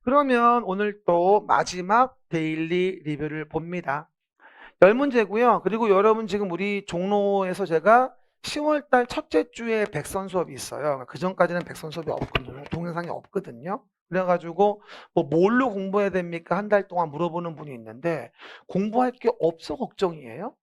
그러면 오늘 또 마지막 데일리 리뷰를 봅니다. 10문제고요. 그리고 여러분 지금 우리 종로에서 제가 10월달 첫째 주에 백선 수업이 있어요. 그 전까지는 백선 수업이 없거든요. 동영상이 없거든요. 그래가지고 뭐 뭘로 공부해야 됩니까? 한 달 동안 물어보는 분이 있는데 공부할 게 없어 걱정이에요?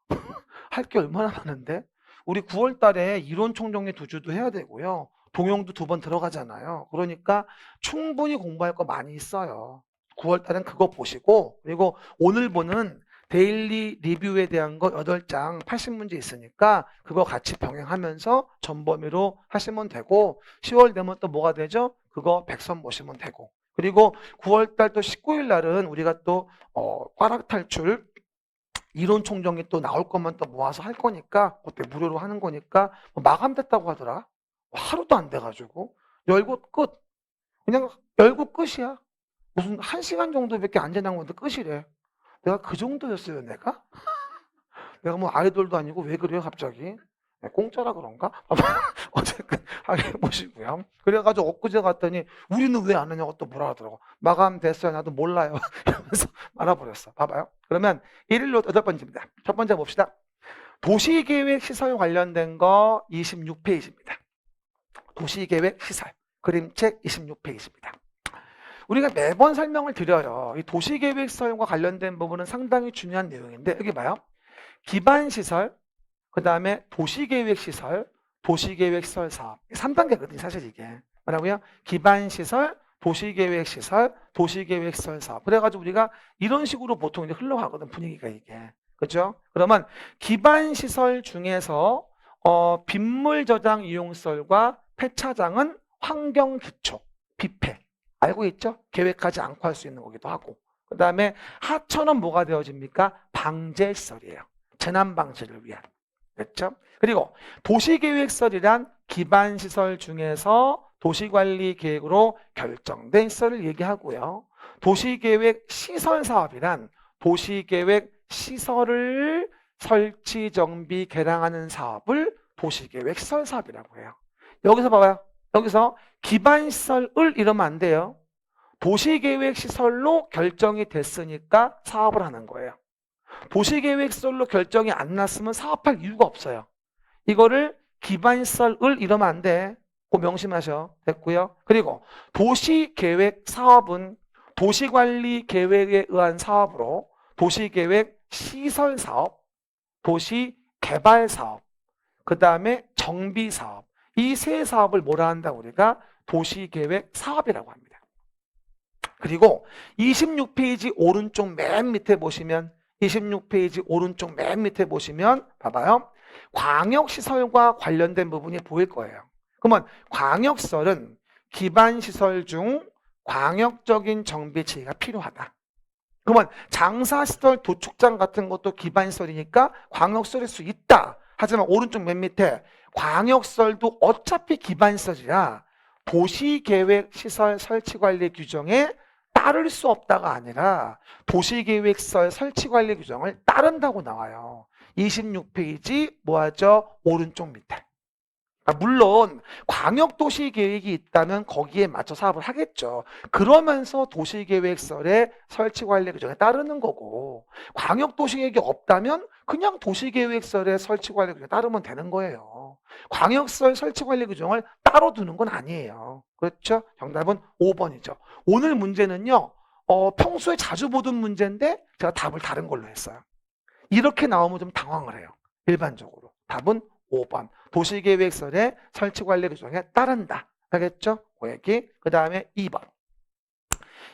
할 게 얼마나 많은데? 우리 9월 달에 이론 총정리 2주도 해야 되고요. 동영도 2번 들어가잖아요. 그러니까 충분히 공부할 거 많이 있어요. 9월 달엔 그거 보시고, 그리고 오늘 보는 데일리 리뷰에 대한 거 8장 80문제 있으니까 그거 같이 병행하면서 전범위로 하시면 되고, 10월 되면 또 뭐가 되죠? 그거 백선 보시면 되고. 그리고 9월 달 또 19일 날은 우리가 또 꽈락 탈출 이론 총정리 또 나올 것만 또 모아서 할 거니까 그때 무료로 하는 거니까 뭐 마감됐다고 하더라. 하루도 안 돼가지고 열고 끝. 그냥 열고 끝이야. 무슨 1시간 정도밖에 안 지난 건데 끝이래. 내가 그 정도였어요, 내가? 내가 뭐 아이돌도 아니고 왜 그래요, 갑자기? 네, 공짜라 그런가? 어쨌든 하게 보시고요. 그래가지고 엊그제 갔더니 우리는 왜 안 하냐고 또 뭐라 하더라고. 마감됐어요. 나도 몰라요. 이러면서 말아버렸어. 봐봐요. 그러면 1일로 8번째입니다. 첫 번째 봅시다. 도시계획 시설 관련된 거 26페이지입니다. 도시계획 시설. 그림책 26페이지입니다. 우리가 매번 설명을 드려요. 이 도시계획 시설과 관련된 부분은 상당히 중요한 내용인데 여기 봐요. 기반시설, 그 다음에 도시계획시설, 도시계획시설 사업. 3단계거든요, 사실 이게. 뭐라고요? 기반시설, 도시계획시설, 도시계획시설 사업. 그래가지고 우리가 이런 식으로 보통 이제 흘러가거든, 분위기가 이게. 그죠? 그러면 기반시설 중에서 빗물 저장 이용시설과 폐차장은 환경기초, 비폐. 알고 있죠? 계획하지 않고 할 수 있는 거기도 하고. 그 다음에 하천은 뭐가 되어집니까? 방제시설이에요. 재난 방지를 위한. 그렇죠? 그리고 도시계획시설이란 기반시설 중에서 도시관리 계획으로 결정된 시설을 얘기하고요. 도시계획 시설 사업이란 도시계획 시설을 설치, 정비, 개량하는 사업을 도시계획 시설 사업이라고 해요. 여기서 봐봐요. 여기서 기반시설을 이러면 안 돼요. 도시계획 시설로 결정이 됐으니까 사업을 하는 거예요. 도시계획시설로 결정이 안 났으면 사업할 이유가 없어요. 이거를 기반시설을 이러면 안 돼. 그 명심하셔. 됐고요. 그리고 도시계획 사업은 도시관리 계획에 의한 사업으로 도시계획 시설 사업, 도시개발 사업, 그 다음에 정비 사업. 이 세 사업을 뭐라 한다 우리가? 도시계획 사업이라고 합니다. 그리고 26페이지 오른쪽 맨 밑에 보시면 26페이지 오른쪽 맨 밑에 보시면 봐봐요. 광역시설과 관련된 부분이 보일 거예요. 그러면 광역시설은 기반시설 중 광역적인 정비체계가 필요하다. 그러면 장사시설, 도축장 같은 것도 기반시설이니까 광역시설일 수 있다. 하지만 오른쪽 맨 밑에 광역시설도 어차피 기반시설이라 도시계획시설 설치관리 규정에 따를 수 없다가 아니라 도시계획시설 설치관리 규정을 따른다고 나와요. 26페이지 뭐하죠? 오른쪽 밑에. 물론 광역도시계획이 있다면 거기에 맞춰 사업을 하겠죠. 그러면서 도시계획설의 설치관리 규정에 따르는 거고 광역도시계획이 없다면 그냥 도시계획설의 설치관리 규정에 따르면 되는 거예요. 광역시설 설치관리 규정을 따로 두는 건 아니에요. 그렇죠? 정답은 5번이죠. 오늘 문제는요. 평소에 자주 보던 문제인데 제가 답을 다른 걸로 했어요. 이렇게 나오면 좀 당황을 해요. 일반적으로. 답은 5번. 도시계획설의 설치관리 규정에 따른다. 알겠죠? 그 얘기. 그 다음에 2번.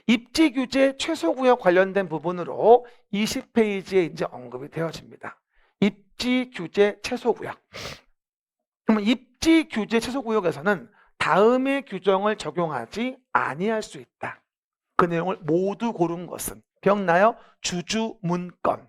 입지규제 최소구역 관련된 부분으로 20페이지에 이제 언급이 되어집니다. 입지규제 최소구역. 그러면 입지규제 최소구역에서는 다음의 규정을 적용하지 아니할 수 있다. 그 내용을 모두 고른 것은 기억나요? 주주문건.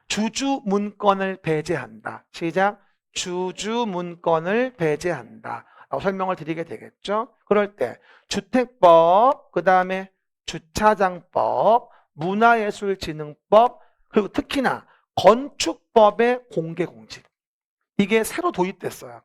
주주문건을 배제한다. 시작. 주주문건을 배제한다. 라고 설명을 드리게 되겠죠. 그럴 때 주택법, 그 다음에 주차장법, 문화예술진흥법, 그리고 특히나 건축법의 공개공지. 이게 새로 도입됐어요.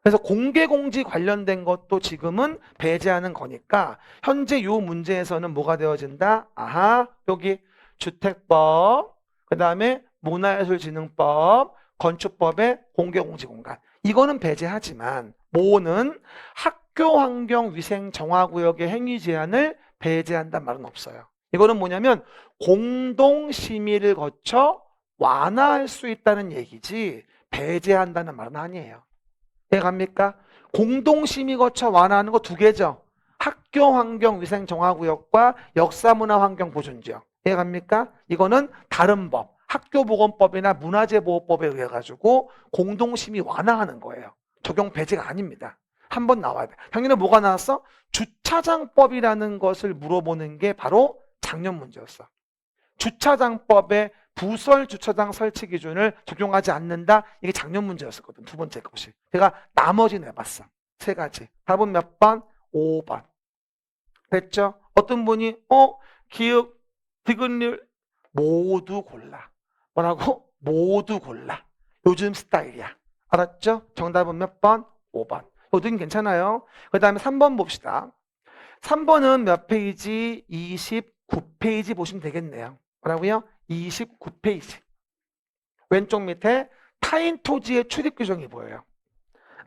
그래서 공개공지 관련된 것도 지금은 배제하는 거니까 현재 요 문제에서는 뭐가 되어진다? 아하, 여기 주택법, 그 다음에 문화예술진흥법, 건축법의 공개공지공간. 이거는 배제하지만 뭐는 학교환경위생정화구역의 행위 제한을 배제한단 말은 없어요. 이거는 뭐냐면 공동심의를 거쳐 완화할 수 있다는 얘기지 배제한다는 말은 아니에요. 이해갑니까? 공동심의 거쳐 완화하는 거 두 개죠. 학교환경위생정화구역과 역사문화환경보존지역. 이해갑니까? 이거는 다른 법, 학교보건법이나 문화재보호법에 의해 가지고 공동심의 완화하는 거예요. 적용 배제가 아닙니다. 한번 나와야 돼. 작년에 뭐가 나왔어? 주차장법이라는 것을 물어보는 게 바로 작년 문제였어. 주차장법의 부설 주차장 설치 기준을 적용하지 않는다. 이게 작년 문제였었거든. 두 번째 것이. 제가 나머지 내봤어. 세 가지. 답은 몇 번? 5번. 됐죠? 어떤 분이 기역, 디귿률 모두 골라. 뭐라고? 모두 골라. 요즘 스타일이야. 알았죠? 정답은 몇 번? 5번. 요즘 괜찮아요. 그 다음에 3번 봅시다. 3번은 몇 페이지? 29페이지 보시면 되겠네요. 뭐라고요? 29페이지. 왼쪽 밑에 타인 토지의 출입 규정이 보여요.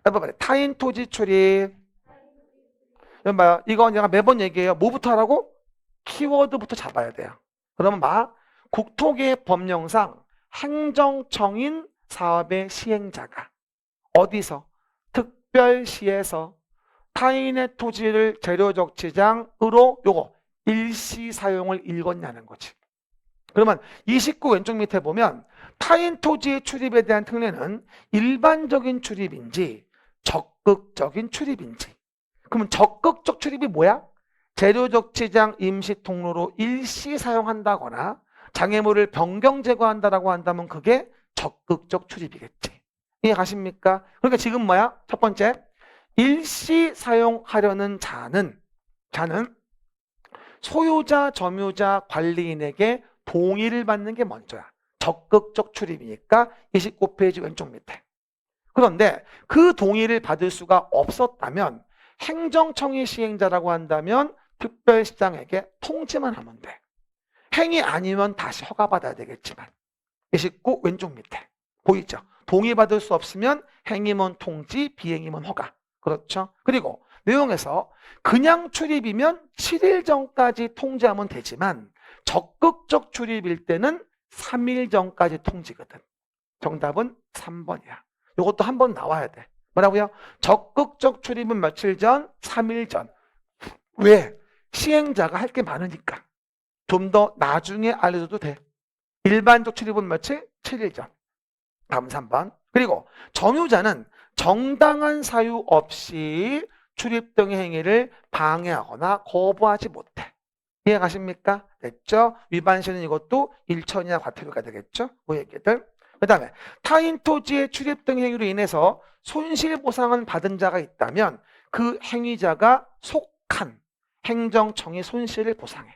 봐봐요. 타인 토지 출입. 봐요. 이거 내가 매번 얘기해요. 뭐부터 하라고? 키워드부터 잡아야 돼요. 그러면 국토계 법령상 행정청인 사업의 시행자가 어디서? 특별시에서 타인의 토지를 재료적치장으로 요거 일시 사용을 읽었냐는 거지. 그러면 29 왼쪽 밑에 보면 타인 토지의 출입에 대한 특례는 일반적인 출입인지 적극적인 출입인지. 그러면 적극적 출입이 뭐야? 재료적치장 임시통로로 일시 사용한다거나 장애물을 변경 제거한다라고 한다면 그게 적극적 출입이겠지. 이해 가십니까? 그러니까 지금 뭐야? 첫 번째, 일시 사용하려는 자는 소유자, 점유자, 관리인에게 동의를 받는 게 먼저야. 적극적 출입이니까 29페이지 왼쪽 밑에. 그런데 그 동의를 받을 수가 없었다면 행정청이 시행자라고 한다면 특별시장에게 통지만 하면 돼. 행위 아니면 다시 허가받아야 되겠지만 29 왼쪽 밑에 보이죠? 동의받을 수 없으면 행위면 통지, 비행이면 허가. 그렇죠? 그리고 내용에서 그냥 출입이면 7일 전까지 통지하면 되지만 적극적 출입일 때는 3일 전까지 통지거든. 정답은 3번이야. 이것도 한번 나와야 돼. 뭐라고요? 적극적 출입은 며칠 전? 3일 전. 왜? 시행자가 할 게 많으니까. 좀 더 나중에 알려줘도 돼. 일반적 출입은 며칠? 7일 전. 다음 3번. 그리고 점유자는 정당한 사유 없이 출입 등의 행위를 방해하거나 거부하지 못해. 이해 가십니까? 됐죠? 위반 시는 이것도 1천이나 과태료가 되겠죠? 그 얘기들. 그 다음에 타인 토지의 출입 등 행위로 인해서 손실보상을 받은 자가 있다면 그 행위자가 속한 행정청이 손실을 보상해.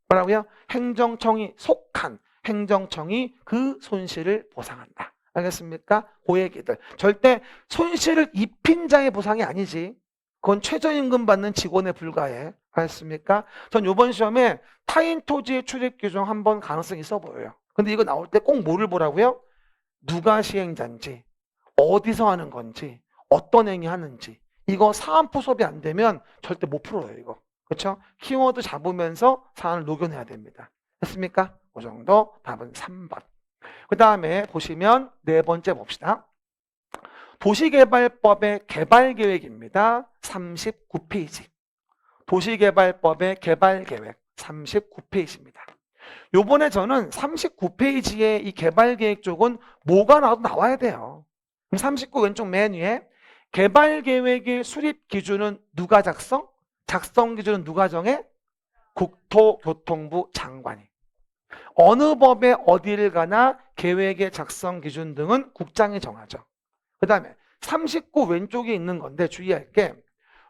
뭐라고요? 행정청이 속한 행정청이 그 손실을 보상한다. 알겠습니까? 그 얘기들. 절대 손실을 입힌 자의 보상이 아니지. 그건 최저임금 받는 직원에 불과해. 알겠습니까? 전 이번 시험에 타인 토지의 출입 규정 한번 가능성이 있어 보여요. 근데 이거 나올 때 꼭 뭐를 보라고요? 누가 시행자인지, 어디서 하는 건지, 어떤 행위 하는지. 이거 사안포 수업이 안 되면 절대 못 풀어요, 이거. 그렇죠? 키워드 잡으면서 사안을 녹여내야 됩니다. 됐습니까? 그 정도. 답은 3번. 그 다음에 보시면 네 번째 봅시다. 도시개발법의 개발계획입니다. 39페이지. 도시개발법의 개발계획 39페이지입니다. 요번에 저는 39페이지에 이 개발계획 쪽은 뭐가 나와도 나와야 돼요. 39 왼쪽 맨 위에 개발계획의 수립 기준은 누가 작성? 작성 기준은 누가 정해? 국토교통부 장관이. 어느 법에 어디를 가나 계획의 작성 기준 등은 국장이 정하죠. 그 다음에 39 왼쪽에 있는 건데 주의할 게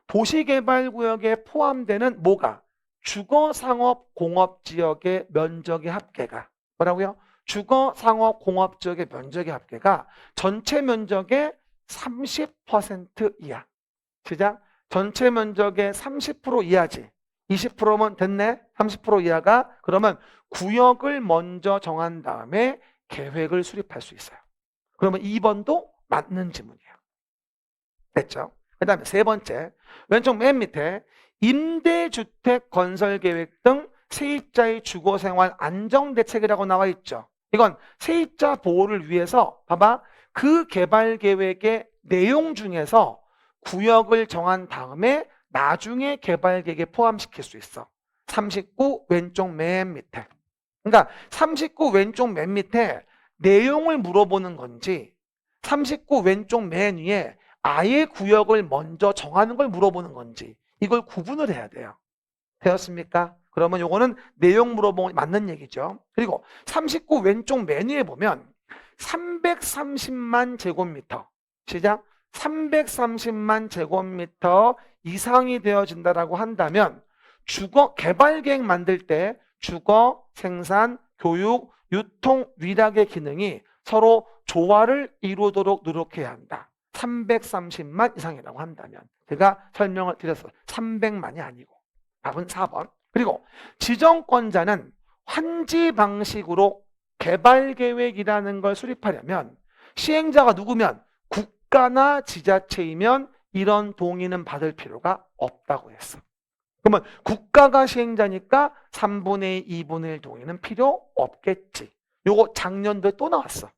도시개발구역에 포함되는 뭐가? 주거상업공업지역의 면적의 합계가 뭐라고요? 주거상업공업지역의 면적의 합계가 전체 면적의 30% 이하. 시작. 전체 면적의 30% 이하지. 20%면 됐네. 30% 이하가. 그러면 구역을 먼저 정한 다음에 계획을 수립할 수 있어요. 그러면 2번도 맞는 지문이에요. 됐죠? 그 다음에 세 번째, 왼쪽 맨 밑에 임대주택 건설계획 등 세입자의 주거생활 안정대책이라고 나와 있죠. 이건 세입자 보호를 위해서 봐봐. 그 개발계획의 내용 중에서 구역을 정한 다음에 나중에 개발계획에 포함시킬 수 있어. 39 왼쪽 맨 밑에. 그러니까 39 왼쪽 맨 밑에 내용을 물어보는 건지 39 왼쪽 맨 위에 아예 구역을 먼저 정하는 걸 물어보는 건지 이걸 구분을 해야 돼요. 되었습니까? 그러면 요거는 내용 물어보면 맞는 얘기죠. 그리고 39 왼쪽 맨 위에 보면 330만 제곱미터 시작 330만 제곱미터 이상이 되어진다라고 한다면 주거 개발 계획 만들 때 주거, 생산, 교육, 유통, 위락의 기능이 서로 조화를 이루도록 노력해야 한다. 330만 이상이라고 한다면 제가 설명을 드렸어요. 300만이 아니고 답은 4번. 그리고 지정권자는 환지 방식으로 개발계획이라는 걸 수립하려면 시행자가 누구면 국가나 지자체이면 이런 동의는 받을 필요가 없다고 했어. 그러면 국가가 시행자니까 3분의 2, 2분의 1 동의는 필요 없겠지. 요거 작년도에 또 나왔어.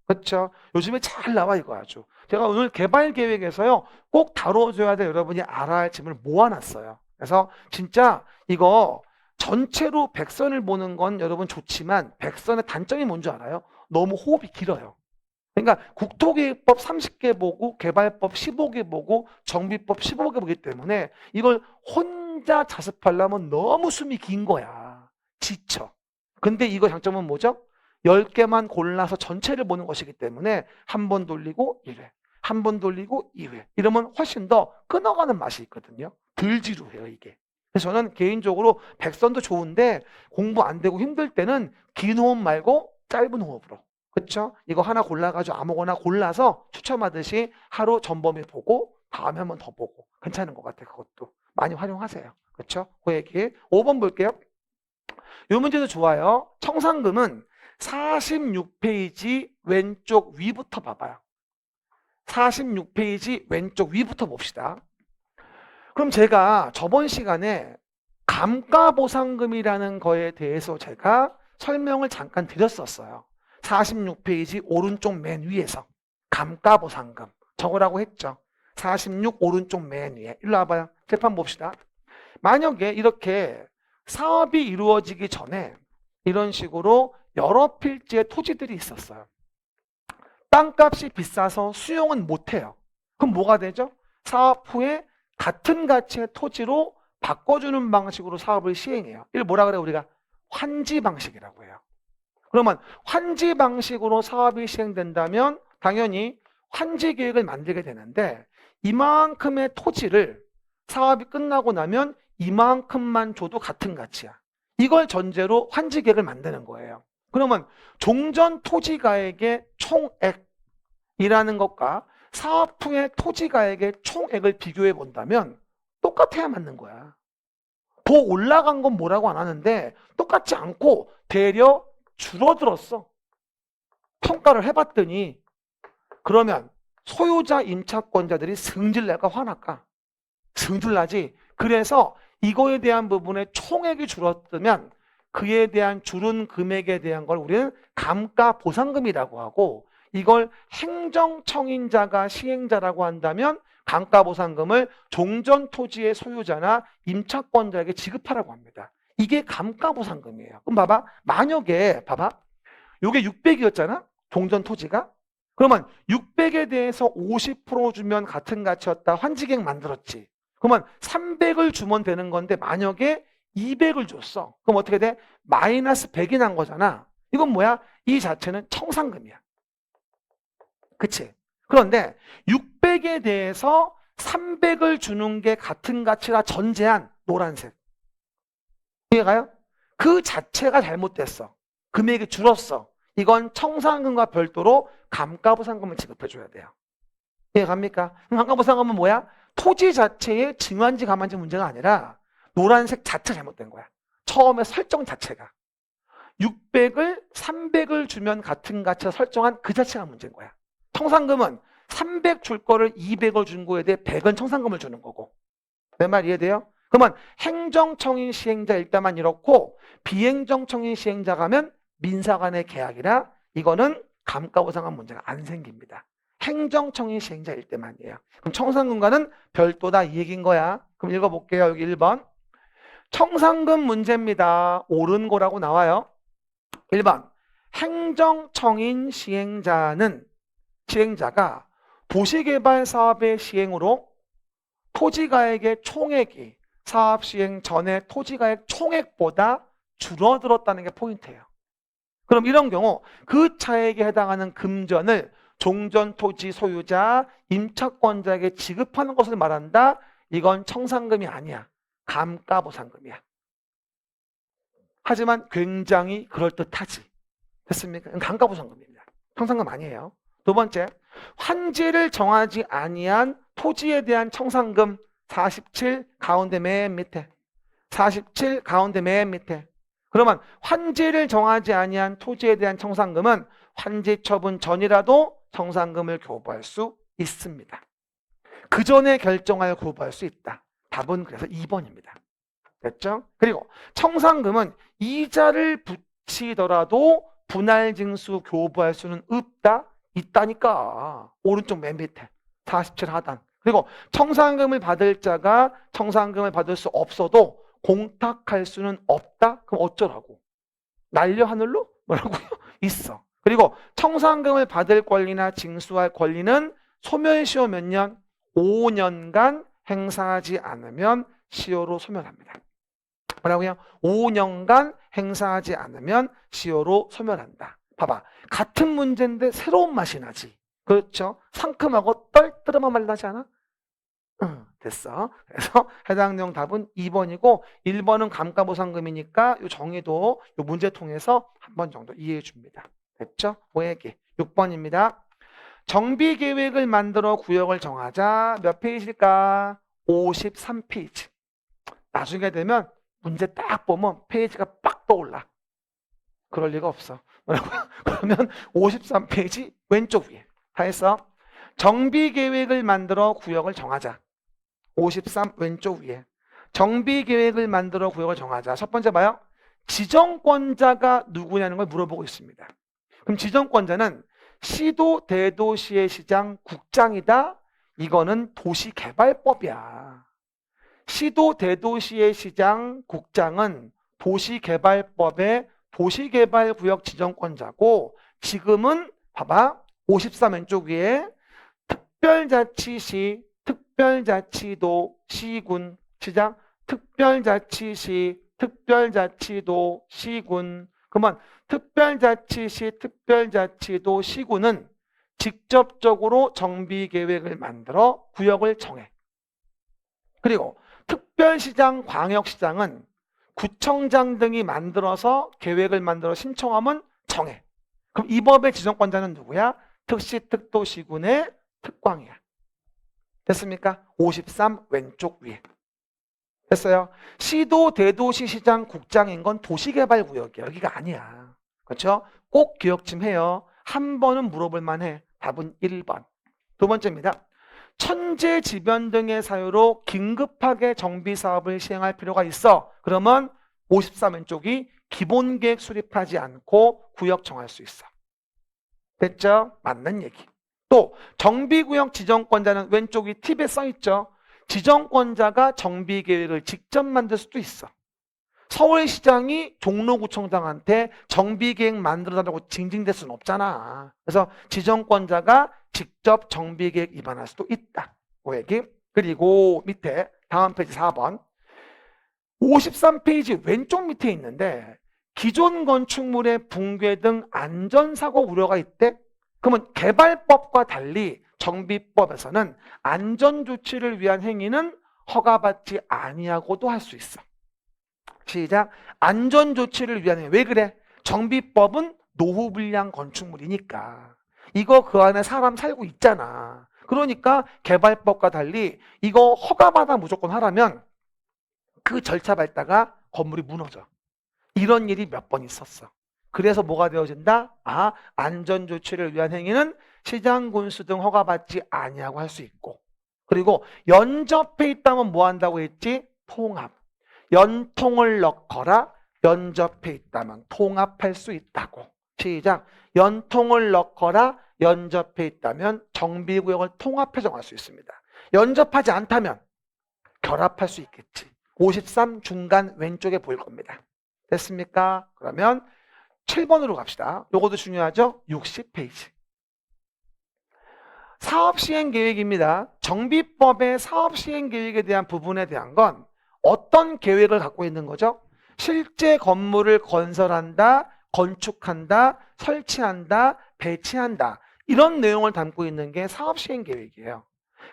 그렇죠? 요즘에 잘 나와 이거 아주. 제가 오늘 개발계획에서요 꼭 다뤄줘야 돼 여러분이 알아야 할 질문을 모아놨어요. 그래서 진짜 이거 전체로 백선을 보는 건 여러분 좋지만 백선의 단점이 뭔지 알아요? 너무 호흡이 길어요. 그러니까 국토계획법 30개 보고 개발법 15개 보고 정비법 15개 보기 때문에 이걸 혼자 자습하려면 너무 숨이 긴 거야. 지쳐. 근데 이거 장점은 뭐죠? 10개만 골라서 전체를 보는 것이기 때문에 한 번 돌리고 1회, 한 번 돌리고 2회. 이러면 훨씬 더 끊어가는 맛이 있거든요. 덜 지루해요, 이게. 그래서 저는 개인적으로 백선도 좋은데 공부 안 되고 힘들 때는 긴 호흡 말고 짧은 호흡으로. 그렇죠? 이거 하나 골라가지고 아무거나 골라서 추첨하듯이 하루 전범위 보고 다음에 한 번 더 보고 괜찮은 것 같아요. 그것도 많이 활용하세요. 그렇죠? 그 얘기. 5번 볼게요. 이 문제도 좋아요. 청산금은 46페이지 왼쪽 위부터 봐봐요. 46페이지 왼쪽 위부터 봅시다. 그럼 제가 저번 시간에 감가보상금이라는 거에 대해서 제가 설명을 잠깐 드렸었어요. 46페이지 오른쪽 맨 위에서 감가보상금 적으라고 했죠. 46 오른쪽 맨 위에. 일로 와봐요. 재판 봅시다. 만약에 이렇게 사업이 이루어지기 전에 이런 식으로 여러 필지의 토지들이 있었어요. 땅값이 비싸서 수용은 못해요. 그럼 뭐가 되죠? 사업 후에 같은 가치의 토지로 바꿔주는 방식으로 사업을 시행해요. 이걸 뭐라 그래요? 우리가 환지 방식이라고 해요. 그러면 환지 방식으로 사업이 시행된다면 당연히 환지 계획을 만들게 되는데 이만큼의 토지를 사업이 끝나고 나면 이만큼만 줘도 같은 가치야. 이걸 전제로 환지 계획을 만드는 거예요. 그러면 종전 토지가액의 총액이라는 것과 사업 후의 토지가액의 총액을 비교해 본다면 똑같아야 맞는 거야. 더 올라간 건 뭐라고 안 하는데 똑같지 않고 되려 줄어들었어. 평가를 해봤더니 그러면 소유자 임차권자들이 승질낼까 화날까? 승질나지. 그래서 이거에 대한 부분에 총액이 줄었으면 그에 대한 줄은 금액에 대한 걸 우리는 감가보상금이라고 하고 이걸 행정청인자가 시행자라고 한다면 감가보상금을 종전토지의 소유자나 임차권자에게 지급하라고 합니다. 이게 감가보상금이에요. 그럼 봐봐. 만약에 봐봐. 이게 600이었잖아. 종전토지가. 그러면 600에 대해서 50% 주면 같은 가치였다. 환지계획 만들었지. 그러면 300을 주면 되는 건데 만약에 200을 줬어. 그럼 어떻게 돼? 마이너스 100이 난 거잖아. 이건 뭐야? 이 자체는 청산금이야. 그치? 그런데 600에 대해서 300을 주는 게 같은 가치라 전제한 노란색. 이해가요? 그 자체가 잘못됐어. 금액이 줄었어. 이건 청산금과 별도로 감가부상금을 지급해줘야 돼요. 이해갑니까? 감가부상금은 뭐야? 토지 자체의 증환지 감환지 문제가 아니라 노란색 자체가 잘못된 거야. 처음에 설정 자체가. 600을 300을 주면 같은 가치를 설정한 그 자체가 문제인 거야. 청산금은 300 줄 거를 200을 준 거에 대해 100은 청산금을 주는 거고. 내 말 이해돼요? 그러면 행정청인 시행자 일단만 이렇고 비행정청인 시행자 가면 민사간의 계약이라 이거는 감가부상한 문제가 안 생깁니다. 행정청인 시행자일 때만이에요. 그럼 청산금과는 별도다 이 얘기인 거야. 그럼 읽어볼게요. 여기 1번. 청산금 문제입니다. 옳은 거라고 나와요. 1번. 행정청인 시행자가 도시개발 사업의 시행으로 토지가액의 총액이 사업 시행 전에 토지가액 총액보다 줄어들었다는 게 포인트예요. 그럼 이런 경우 그 차액에 해당하는 금전을 종전 토지 소유자, 임차권자에게 지급하는 것을 말한다. 이건 청산금이 아니야. 감가부상금이야. 하지만 굉장히 그럴듯하지. 됐습니까? 이건 감가부상금입니다. 청산금 아니에요. 두 번째, 환지를 정하지 아니한 토지에 대한 청산금 47 가운데 맨 밑에. 47 가운데 맨 밑에. 그러면 환지를 정하지 아니한 토지에 대한 청산금은 환지 처분 전이라도 청산금을 교부할 수 있습니다. 그 전에 결정하여 교부할 수 있다. 답은 그래서 2번입니다. 됐죠? 그리고 청산금은 이자를 붙이더라도 분할징수 교부할 수는 없다? 있다니까. 오른쪽 맨 밑에 47 하단. 그리고 청산금을 받을 자가 청산금을 받을 수 없어도 공탁할 수는 없다? 그럼 어쩌라고? 날려 하늘로? 뭐라고요? 있어. 그리고 청산금을 받을 권리나 징수할 권리는 소멸시효 몇 년? 5년간 행사하지 않으면 시효로 소멸합니다. 뭐라고요? 5년간 행사하지 않으면 시효로 소멸한다. 봐봐. 같은 문제인데 새로운 맛이 나지. 그렇죠? 상큼하고 떨떠름한 맛 나지 않아? 됐어. 그래서 해당 내용 답은 2번이고 1번은 감가부상금이니까 이 정의도 이 문제 통해서 한 번 정도 이해해 줍니다. 됐죠? 오해기 6번입니다. 정비계획을 만들어 구역을 정하자. 몇 페이지일까? 53페이지. 나중에 되면 문제 딱 보면 페이지가 빡 떠올라. 그럴 리가 없어. 그러면 53페이지 왼쪽 위에 다 했어. 정비계획을 만들어 구역을 정하자. 53 왼쪽 위에. 정비계획을 만들어 구역을 정하자. 첫 번째 봐요. 지정권자가 누구냐는 걸 물어보고 있습니다. 그럼 지정권자는 시도, 대도시의 시장, 국장이다. 이거는 도시개발법이야. 시도, 대도시의 시장, 국장은 도시개발법의 도시개발구역 지정권자고 지금은 봐봐. 53 왼쪽 위에 특별자치시, 특별자치도, 시군, 시장, 특별자치시, 특별자치도, 시군. 그러면 특별자치시, 특별자치도, 시군은 직접적으로 정비계획을 만들어 구역을 정해. 그리고 특별시장, 광역시장은 구청장 등이 만들어서 계획을 만들어 신청하면 정해. 그럼 이 법의 지정권자는 누구야? 특시, 특도, 시군의 특광이야. 됐습니까? 53 왼쪽 위에. 됐어요? 시도, 대도시, 시장, 국장인 건 도시개발구역이야. 여기가 아니야. 그렇죠? 꼭 기억 좀 해요. 한 번은 물어볼 만해. 답은 1번. 두 번째입니다. 천재지변 등의 사유로 긴급하게 정비사업을 시행할 필요가 있어. 그러면 53 왼쪽이 기본계획 수립하지 않고 구역 정할 수 있어. 됐죠? 맞는 얘기. 또 정비구역 지정권자는 왼쪽이 팁에 써있죠. 지정권자가 정비계획을 직접 만들 수도 있어. 서울시장이 종로구청장한테 정비계획 만들어달라고 징징댈 수는 없잖아. 그래서 지정권자가 직접 정비계획 위반할 수도 있다. 그 얘기. 그리고 밑에 다음 페이지 4번 53페이지 왼쪽 밑에 있는데 기존 건축물의 붕괴 등 안전사고 우려가 있대. 그러면 개발법과 달리 정비법에서는 안전조치를 위한 행위는 허가받지 아니하고도 할 수 있어. 시작. 안전조치를 위한 행위. 왜 그래? 정비법은 노후불량 건축물이니까. 이거 그 안에 사람 살고 있잖아. 그러니까 개발법과 달리 이거 허가받아 무조건 하라면 그 절차 밟다가 건물이 무너져. 이런 일이 몇 번 있었어. 그래서 뭐가 되어진다? 아, 안전조치를 위한 행위는 시장군수 등 허가받지 아니하고 할 수 있고, 그리고 연접해 있다면 뭐 한다고 했지? 통합. 연통을 넣거라. 연접해 있다면 통합할 수 있다고. 시작. 연통을 넣거라. 연접해 있다면 정비구역을 통합해 정할 수 있습니다. 연접하지 않다면 결합할 수 있겠지. 53 중간 왼쪽에 보일 겁니다. 됐습니까? 그러면 7번으로 갑시다. 요것도 중요하죠? 60페이지. 사업시행계획입니다. 정비법의 사업시행계획에 대한 부분에 대한 건 어떤 계획을 갖고 있는 거죠? 실제 건물을 건설한다, 건축한다, 설치한다, 배치한다. 이런 내용을 담고 있는 게 사업시행계획이에요.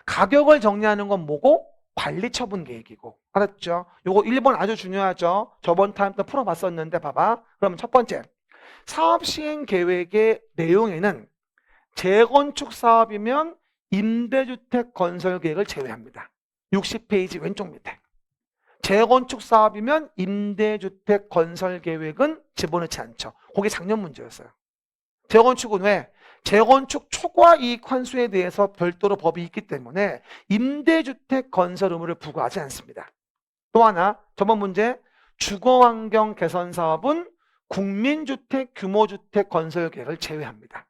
가격을 정리하는 건 뭐고? 관리처분계획이고. 알았죠? 요거 1번 아주 중요하죠? 저번 타임 때 풀어봤었는데 봐봐. 그러면 첫 번째, 사업시행계획의 내용에는 재건축 사업이면 임대주택 건설계획을 제외합니다. 60페이지 왼쪽 밑에. 재건축 사업이면 임대주택 건설계획은 집어넣지 않죠. 그게 작년 문제였어요. 재건축은 왜? 재건축 초과 이익 환수에 대해서 별도로 법이 있기 때문에 임대주택 건설 의무를 부과하지 않습니다. 또 하나, 저번 문제, 주거환경 개선 사업은 국민주택 규모주택 건설 계획을 제외합니다.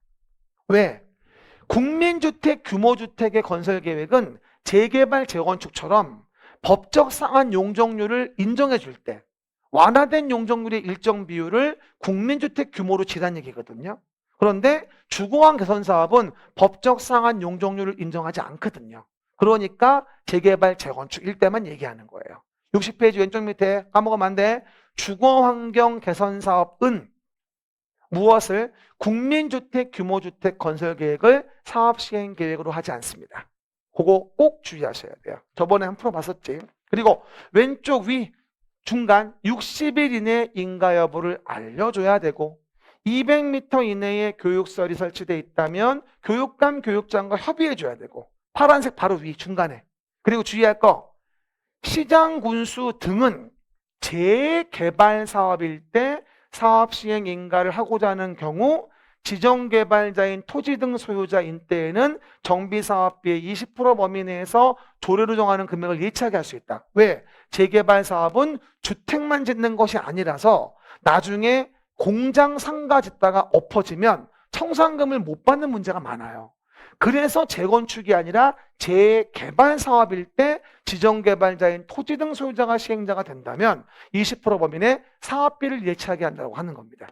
왜? 국민주택 규모주택의 건설 계획은 재개발 재건축처럼 법적 상한 용적률을 인정해 줄 때 완화된 용적률의 일정 비율을 국민주택 규모로 지란 얘기거든요. 그런데 주거환 개선 사업은 법적 상한 용적률을 인정하지 않거든요. 그러니까 재개발 재건축일 때만 얘기하는 거예요. 60페이지 왼쪽 밑에 까먹으면 안 돼. 주거환경 개선 사업은 무엇을? 국민주택 규모주택 건설계획을 사업시행계획으로 하지 않습니다. 그거 꼭 주의하셔야 돼요. 저번에 한 프로 봤었지. 그리고 왼쪽 위 중간 60일 이내 인가 여부를 알려줘야 되고 200m 이내에 교육설이 설치되어 있다면 교육감, 교육장과 협의해줘야 되고 파란색 바로 위 중간에. 그리고 주의할 거 시장군수 등은 재개발 사업일 때 사업시행 인가를 하고자 하는 경우 지정개발자인 토지 등 소유자인 때에는 정비사업비의 20% 범위 내에서 조례로 정하는 금액을 예치하게 할 수 있다. 왜? 재개발 사업은 주택만 짓는 것이 아니라서 나중에 공장 상가 짓다가 엎어지면 청산금을 못 받는 문제가 많아요. 그래서 재건축이 아니라 재개발 사업일 때 지정개발자인 토지 등 소유자가 시행자가 된다면 20% 범위 내 사업비를 예치하게 한다고 하는 겁니다.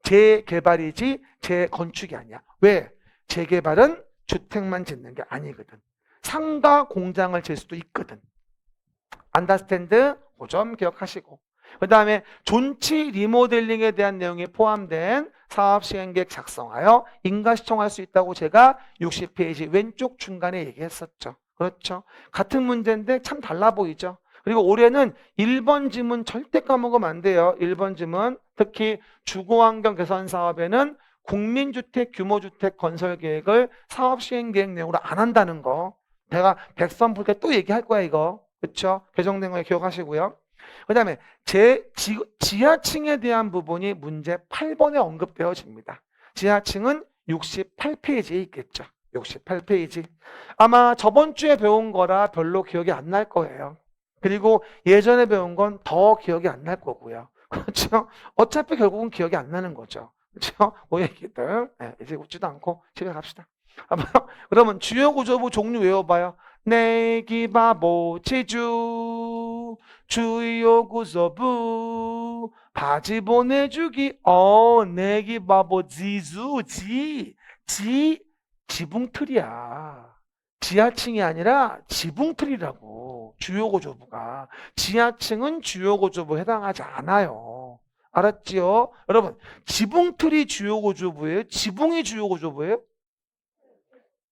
재개발이지 재건축이 아니야. 왜? 재개발은 주택만 짓는 게 아니거든. 상가 공장을 질 수도 있거든. 안더스탠드? 그 점 기억하시고. 그 다음에 존치 리모델링에 대한 내용이 포함된 사업시행계획 작성하여 인가 시청할 수 있다고 제가 60페이지 왼쪽 중간에 얘기했었죠. 그렇죠. 같은 문제인데 참 달라 보이죠. 그리고 올해는 1번 지문 절대 까먹으면 안 돼요. 1번 지문 특히 주거환경 개선 사업에는 국민주택 규모주택 건설계획을 사업시행계획 내용으로 안 한다는 거. 내가 백선 볼 때 또 얘기할 거야 이거. 그렇죠. 개정된 거 기억하시고요. 그 다음에 지하층에 대한 부분이 문제 8번에 언급되어집니다. 지하층은 68페이지에 있겠죠. 68페이지. 아마 저번 주에 배운 거라 별로 기억이 안 날 거예요. 그리고 예전에 배운 건 더 기억이 안 날 거고요. 그렇죠? 어차피 결국은 기억이 안 나는 거죠. 그렇죠? 그 얘기들. 네, 이제 웃지도 않고 집에 갑시다. 그러면 주요 구조부 종류 외워봐요. 내기 바보 지주 주요 구조부 바지 보내주기 내기 바보 지주 지붕틀이야. 지하층이 아니라 지붕틀이라고. 주요 구조부가. 지하층은 주요 구조부에 해당하지 않아요. 알았지요? 여러분 지붕틀이 주요 구조부예요? 지붕이 주요 구조부예요?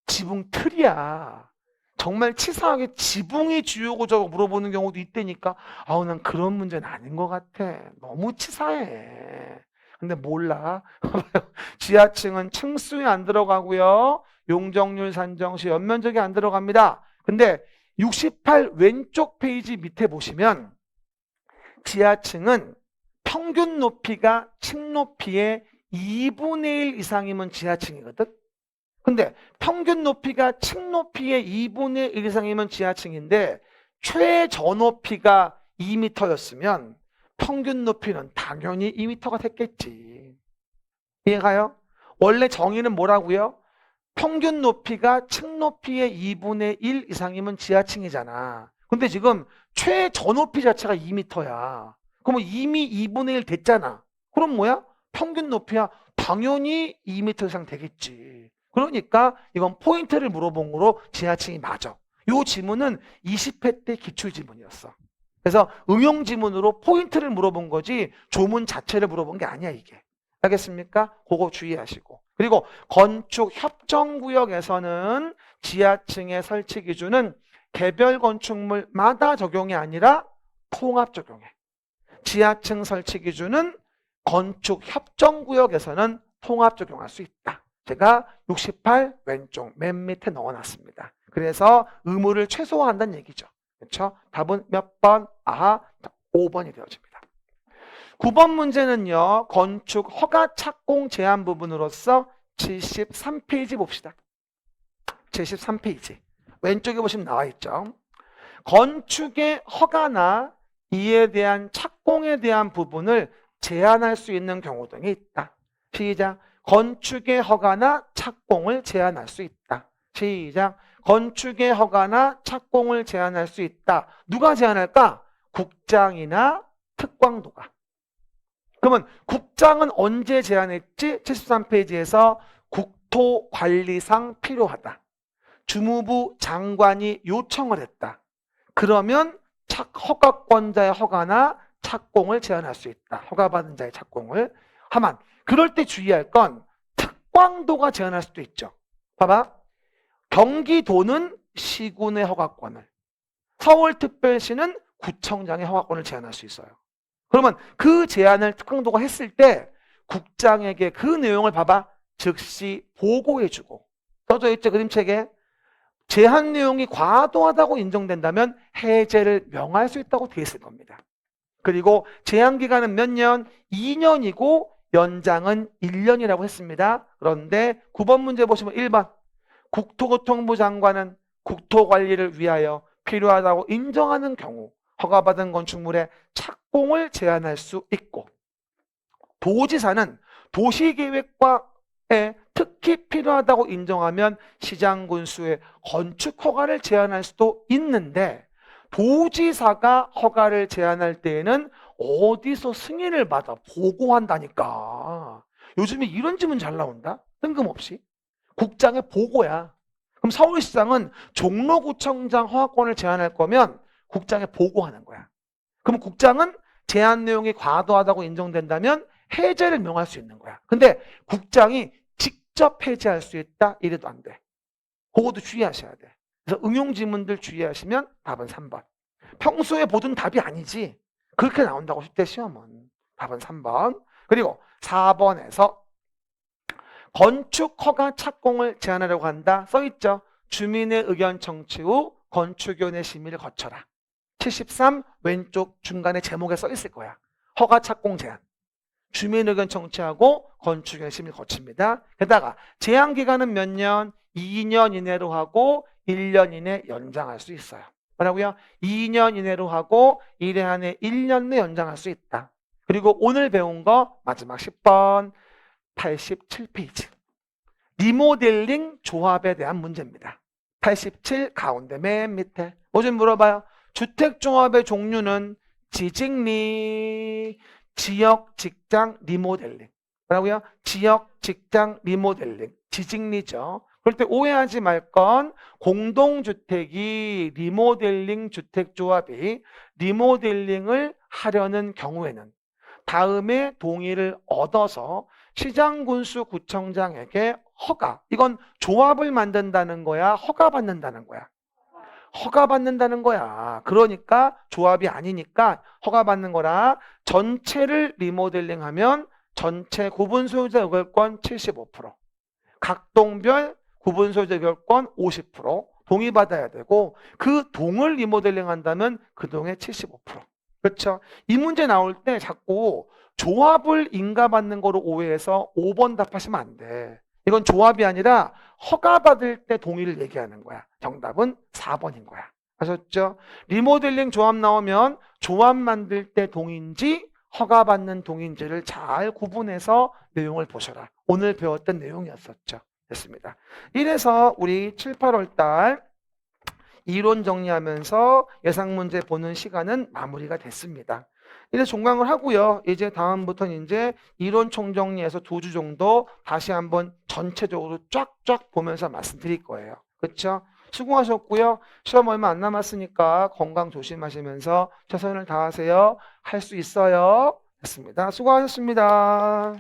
지붕틀이야. 정말 치사하게 지붕이 주요 구조라고 물어보는 경우도 있다니까. 아우 난 그런 문제는 아닌 것 같아. 너무 치사해. 근데 몰라. 지하층은 층수에 안 들어가고요. 용적률 산정 시 연면적이 안 들어갑니다. 근데 68 왼쪽 페이지 밑에 보시면 지하층은 평균 높이가 층 높이의 2분의 1 이상이면 지하층이거든. 근데 평균 높이가 층 높이의 2분의 1 이상이면 지하층인데 최저 높이가 2m였으면 평균 높이는 당연히 2m가 됐겠지. 이해가요? 원래 정의는 뭐라고요? 평균 높이가 층 높이의 2분의 1 이상이면 지하층이잖아. 근데 지금 최저 높이 자체가 2m야. 그러면 이미 2분의 1 됐잖아. 그럼 뭐야? 평균 높이야. 당연히 2m 이상 되겠지. 그러니까 이건 포인트를 물어본 거로 지하층이 맞아. 이 지문은 20회 때 기출지문이었어. 그래서 응용지문으로 포인트를 물어본 거지 조문 자체를 물어본 게 아니야 이게. 알겠습니까? 그거 주의하시고. 그리고 건축 협정구역에서는 지하층의 설치 기준은 개별 건축물마다 적용이 아니라 통합 적용해. 지하층 설치 기준은 건축 협정구역에서는 통합 적용할 수 있다. 제가 68 왼쪽 맨 밑에 넣어놨습니다. 그래서 의무를 최소화한다는 얘기죠. 그렇죠? 답은 몇 번? 아하, 5번이 되어집니다. 9번 문제는요. 건축 허가 착공 제한 부분으로서 73페이지 봅시다. 73페이지. 왼쪽에 보시면 나와 있죠. 건축의 허가나 이에 대한 착공에 대한 부분을 제한할 수 있는 경우 등이 있다. 시작. 건축의 허가나 착공을 제한할 수 있다. 시작. 건축의 허가나 착공을 제한할 수 있다. 누가 제한할까? 국장이나 특광도가. 그러면 국장은 언제 제안했지? 73페이지에서 국토관리상 필요하다. 주무부 장관이 요청을 했다. 그러면 허가권자의 허가나 착공을 제한할 수 있다. 허가받은 자의 착공을. 하만 그럴 때 주의할 건 특광도가 제한할 수도 있죠. 봐봐. 경기도는 시군의 허가권을, 서울특별시는 구청장의 허가권을 제한할 수 있어요. 그러면 그 제안을 특강도가 했을 때 국장에게 그 내용을 봐봐. 즉시 보고해주고. 써져 있죠, 그림책에. 제한 내용이 과도하다고 인정된다면 해제를 명할 수 있다고 되어 있을 겁니다. 그리고 제한 기간은 몇 년? 2년이고 연장은 1년이라고 했습니다. 그런데 9번 문제 보시면 1번. 국토교통부 장관은 국토관리를 위하여 필요하다고 인정하는 경우 허가받은 건축물의 착공을 제한할 수 있고, 도지사는 도시계획과에 특히 필요하다고 인정하면 시장군수의 건축 허가를 제한할 수도 있는데, 도지사가 허가를 제한할 때에는 어디서 승인을 받아 보고한다니까. 요즘에 이런 질문 잘 나온다. 뜬금없이. 국장의 보고야. 그럼 서울시장은 종로구청장 허가권을 제한할 거면 국장에 보고하는 거야. 그럼 국장은 제한 내용이 과도하다고 인정된다면 해제를 명할 수 있는 거야. 근데 국장이 직접 해제할 수 있다? 이래도 안 돼. 그것도 주의하셔야 돼. 그래서 응용지문들 주의하시면 답은 3번. 평소에 보던 답이 아니지. 그렇게 나온다고 10대 시험은. 답은 3번. 그리고 4번에서 건축 허가 착공을 제한하려고 한다. 써있죠. 주민의 의견 청취 후 건축위원회 심의를 거쳐라. 73 왼쪽 중간에 제목에 써있을 거야. 허가 착공 제한. 주민 의견 청취하고 건축위원회 심의를 거칩니다. 게다가 제한 기간은 몇 년? 2년 이내로 하고 1년 이내 연장할 수 있어요. 뭐라고요? 2년 이내로 하고 1회 안에 1년 내 연장할 수 있다. 그리고 오늘 배운 거 마지막 10번 87페이지. 리모델링 조합에 대한 문제입니다. 87 가운데 맨 밑에 뭐 좀 물어봐요. 주택조합의 종류는 지직리, 지역, 직장, 리모델링. 뭐라고요? 지역, 직장, 리모델링. 지직리죠. 그럴 때 오해하지 말 건 공동주택이 리모델링 주택조합이 리모델링을 하려는 경우에는 다음에 동의를 얻어서 시장군수 구청장에게 허가, 이건 조합을 만든다는 거야? 허가 받는다는 거야? 허가 받는다는 거야. 그러니까 조합이 아니니까 허가 받는 거라. 전체를 리모델링하면 전체 구분 소유자 의결권 75%, 각동별 구분소유자 결권 50% 동의받아야 되고 그 동을 리모델링 한다면 그 동의 75%. 그렇죠? 이 문제 나올 때 자꾸 조합을 인가받는 거로 오해해서 5번 답하시면 안 돼. 이건 조합이 아니라 허가받을 때 동의를 얘기하는 거야. 정답은 4번인 거야. 아셨죠? 리모델링 조합 나오면 조합 만들 때 동의인지 허가받는 동의인지를 잘 구분해서 내용을 보셔라. 오늘 배웠던 내용이었었죠. 됐습니다. 이래서 우리 7, 8월 달 이론 정리하면서 예상 문제 보는 시간은 마무리가 됐습니다. 이제 종강을 하고요. 이제 다음부터는 이제 이론 총정리해서 2주 정도 다시 한번 전체적으로 쫙쫙 보면서 말씀드릴 거예요. 그렇죠? 수고하셨고요. 시험 얼마 안 남았으니까 건강 조심하시면서 최선을 다하세요. 할 수 있어요. 됐습니다. 수고하셨습니다.